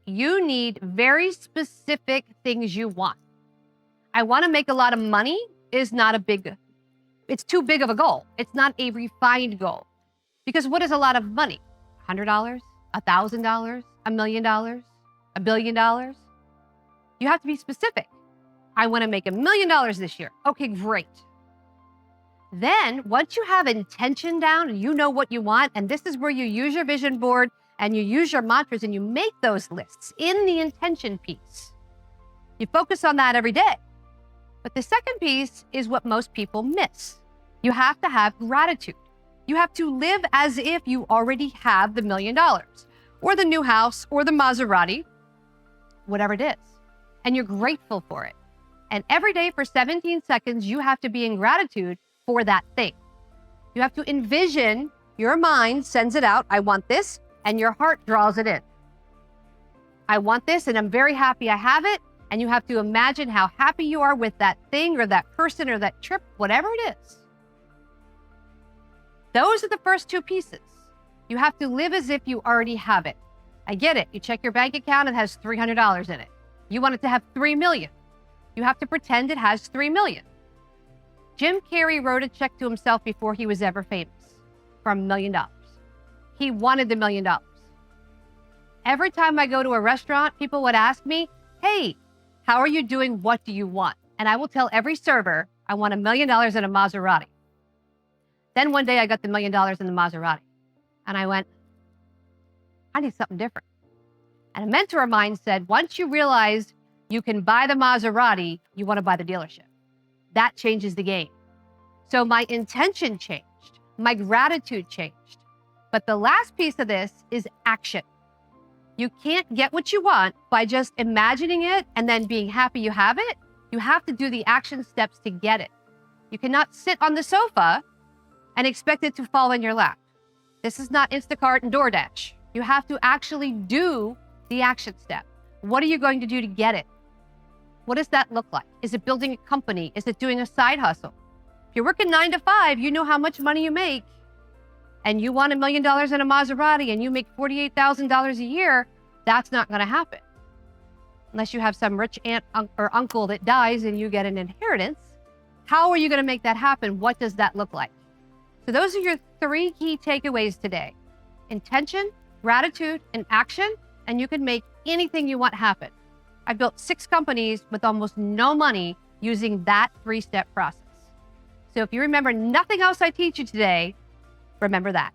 you need very specific things you want. I want to make a lot of money is not it's too big of a goal. It's not a refined goal. Because what is a lot of money? $100, $1,000, $1 million, $1 billion? You have to be specific. I want to make $1 million this year. Okay, great. Then once you have intention down and you know what you want, and this is where you use your vision board and you use your mantras and you make those lists in the intention piece. You focus on that every day. But the second piece is what most people miss. You have to have gratitude. You have to live as if you already have the $1 million or the new house or the Maserati, whatever it is. And you're grateful for it. And every day for 17 seconds, you have to be in gratitude for that thing. You have to envision, your mind sends it out, I want this, and your heart draws it in. I want this, and I'm very happy I have it. And you have to imagine how happy you are with that thing or that person or that trip, whatever it is. Those are the first two pieces. You have to live as if you already have it. I get it. You check your bank account, it has $300 in it. You want it to have 3 million. You have to pretend it has 3 million. Jim Carrey wrote a check to himself before he was ever famous for $1 million. He wanted the $1 million. Every time I go to a restaurant, people would ask me, hey, how are you doing? What do you want? And I will tell every server, I want $1 million and a Maserati. Then one day I got the $1 million in the Maserati. And I went, I need something different. And a mentor of mine said, once you realize you can buy the Maserati, you want to buy the dealership. That changes the game. So my intention changed. My gratitude changed. But the last piece of this is action. You can't get what you want by just imagining it and then being happy you have it. You have to do the action steps to get it. You cannot sit on the sofa and expect it to fall in your lap. This is not Instacart and DoorDash. You have to actually do the action step. What are you going to do to get it? What does that look like? Is it building a company? Is it doing a side hustle? If you're working 9 to 5, you know how much money you make, and you want $1 million in a Maserati and you make $48,000 a year, that's not going to happen. Unless you have some rich aunt or uncle that dies and you get an inheritance. How are you going to make that happen? What does that look like? So those are your 3 key takeaways today. Intention, gratitude, and action, and you can make anything you want happen. I built 6 companies with almost no money using that 3-step process. So if you remember nothing else I teach you today, remember that.